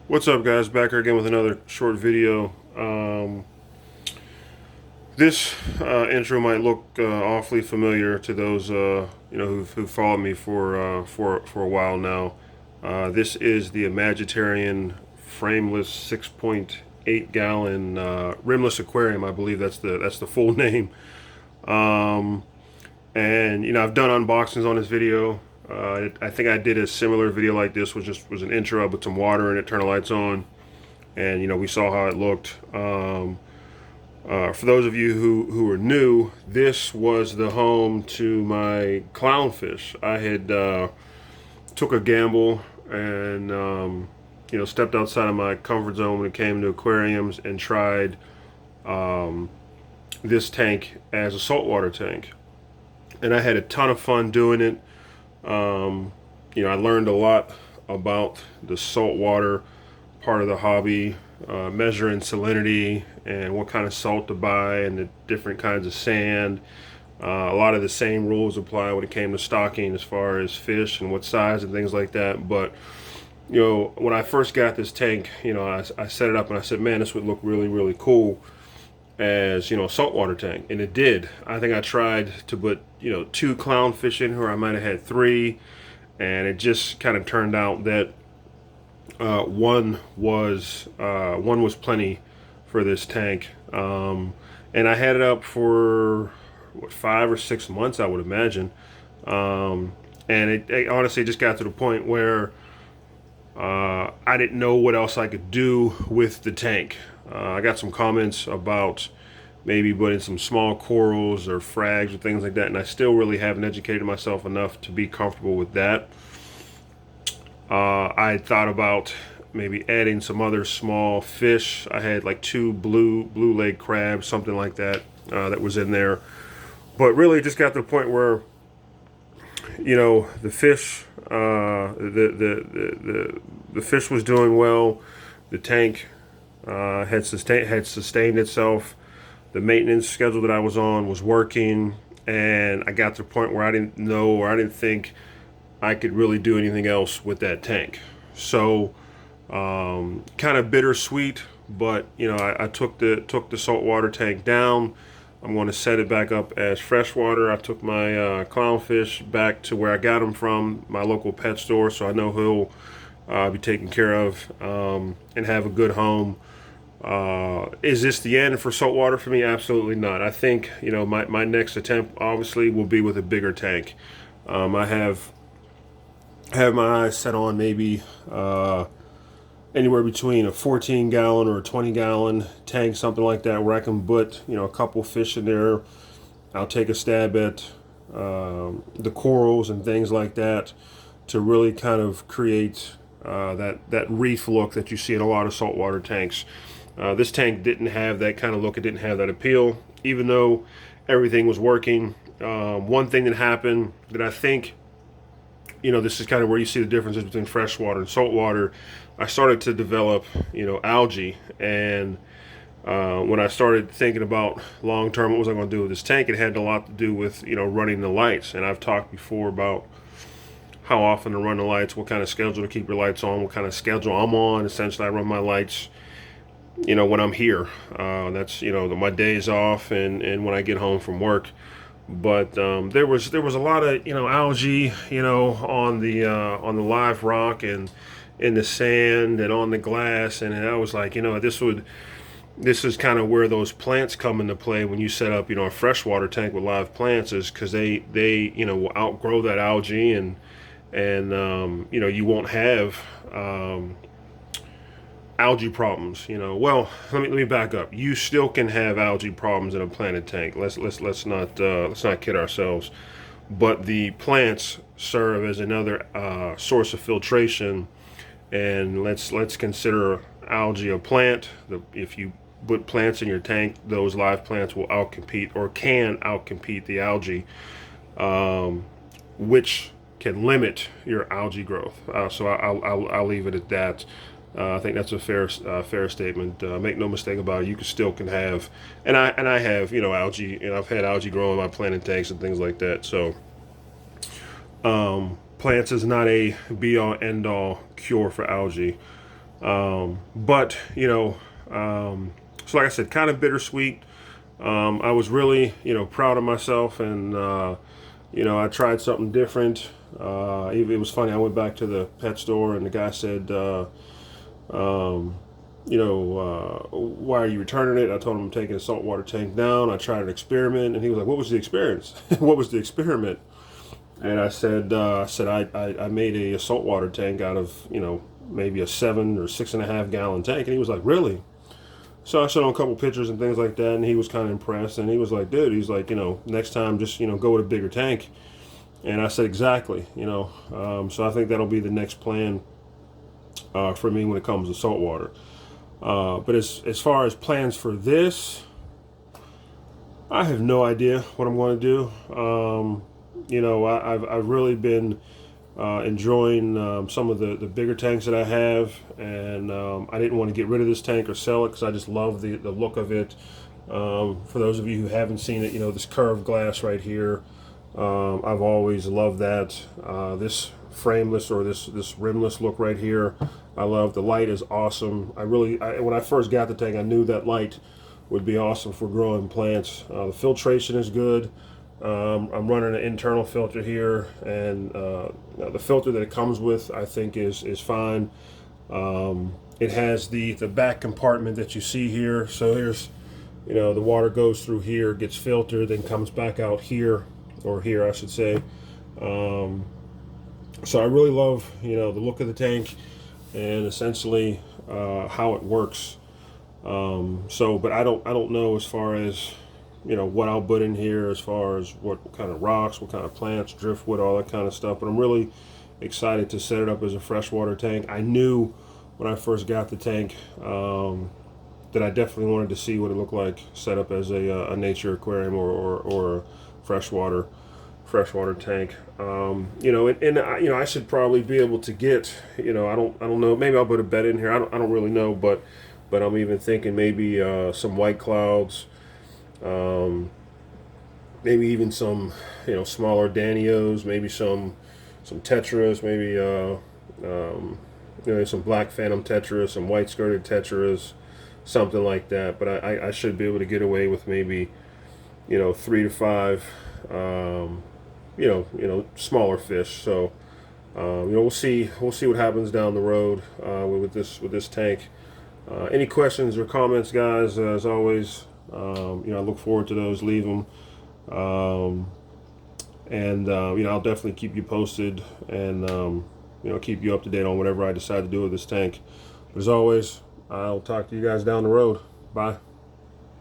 What's up, guys? Back here again with another short video. This intro might look awfully familiar to those who've followed me for a while now. This is the Imagitarium frameless 6.8 gallon rimless aquarium. I believe that's the full name. Um, and I've done unboxings on this video. I think I did a similar video like this, which just was an intro with some water in it, turn the lights on, and we saw how it looked. For those of you who are new, this was the home to my clownfish. I had took a gamble and stepped outside of my comfort zone when it came to aquariums and tried this tank as a saltwater tank, and I had a ton of fun doing it. I learned a lot about the saltwater part of the hobby, measuring salinity and what kind of salt to buy and the different kinds of sand. A lot of the same rules apply when it came to stocking as far as fish and what size and things like that. But when I first got this tank, I set it up and I said, man, this would look really, really cool as a saltwater tank, and it did. I think I tried to put two clownfish in here. I might have had three, and it just kind of turned out that one was plenty for this tank. And I had it up for 5 or 6 months, I would imagine. And it honestly just got to the point where I didn't know what else I could do with the tank. I got some comments about maybe putting some small corals or frags or things like that, and I still really haven't educated myself enough to be comfortable with that. I thought about maybe adding some other small fish. I had like two blue leg crabs, something like that, that was in there. But really, it just got to the point where the fish, the fish was doing well. The tank had sustained itself. The maintenance schedule that I was on was working, and I got to the point where I didn't know, or I didn't think I could really do anything else with that tank. So kind of bittersweet, but I took the saltwater tank down. I'm going to set it back up as freshwater. I took my clownfish back to where I got him from, my local pet store, so I know he'll be taken care of and have a good home. Is this the end for saltwater for me? Absolutely not. I think my next attempt obviously will be with a bigger tank. I have my eyes set on maybe anywhere between a 14 gallon or a 20 gallon tank, something like that, where I can put a couple fish in there. I'll take a stab at the corals and things like that to really kind of create that reef look that you see in a lot of saltwater tanks. This tank didn't have that kind of look. It didn't have that appeal, even though everything was working. One thing that happened that I think, this is kind of where you see the differences between freshwater and saltwater. I started to develop, algae, and when I started thinking about long term, what was I going to do with this tank, it had a lot to do with, running the lights. And I've talked before about how often to run the lights, what kind of schedule to keep your lights on, what kind of schedule I'm on. Essentially, I run my lights when I'm here. That's my days off and when I get home from work. But there was a lot of algae on the live rock and in the sand and on the glass, and I was like, this is kind of where those plants come into play when you set up a freshwater tank with live plants, is because they will outgrow that algae, and you won't have algae problems. Well, let me back up. You still can have algae problems in a planted tank. Let's not kid ourselves. But the plants serve as another source of filtration, and let's consider algae a plant. If you put plants in your tank, those live plants will outcompete, or can outcompete, the algae, which can limit your algae growth. So I'll leave it at that. I think that's a fair statement. Make no mistake about it. You can have, and I have algae, and I've had algae growing in my planting tanks and things like that. So plants is not a be all end all cure for algae. But so like I said, kind of bittersweet. I was really, proud of myself, and I tried something different. It was funny. I went back to the pet store, and the guy said, why are you returning it? I told him I'm taking a saltwater tank down. I tried an experiment, and he was like, "What was the experience? What was the experiment?" And I said, I made a saltwater tank out of, maybe a 7 or 6.5 gallon tank. And he was like, "Really?" So I showed him a couple pictures and things like that, and he was kind of impressed. And he was like, "Dude," he's like, next time just, go with a bigger tank. And I said, "Exactly," so I think that'll be the next plan for me when it comes to saltwater. But as far as plans for this, I have no idea what I'm going to do. I've really been enjoying some of the bigger tanks that I have, and I didn't want to get rid of this tank or sell it because I just love the look of it. For those of you who haven't seen it, this curved glass right here, I've always loved that. This frameless or this rimless look right here, I love. The light is awesome. When I first got the tank, I knew that light would be awesome for growing plants. The filtration is good. I'm running an internal filter here, and the filter that it comes with, I think, is fine. It has the back compartment that you see here. So here's, the water goes through here, gets filtered, then comes back out here, or here, I should say. So I really love, the look of the tank, and essentially how it works. But I don't know as far as what I'll put in here, as far as what kind of rocks, what kind of plants, driftwood, all that kind of stuff. But I'm really excited to set it up as a freshwater tank. I knew when I first got the tank that I definitely wanted to see what it looked like set up as a nature aquarium or a freshwater tank. I should probably be able to get, I don't know, maybe I'll put a bed in here. I don't really know, but I'm even thinking maybe some white clouds, maybe even some, smaller danios, maybe some tetras, maybe some black phantom tetras, some white skirted tetras, something like that. But I should be able to get away with maybe 3 to 5 smaller fish. So we'll see what happens down the road with this tank. Any questions or comments, guys? As always, I look forward to those. Leave them, and I'll definitely keep you posted, and keep you up to date on whatever I decide to do with this tank. But as always, I'll talk to you guys down the road. Bye.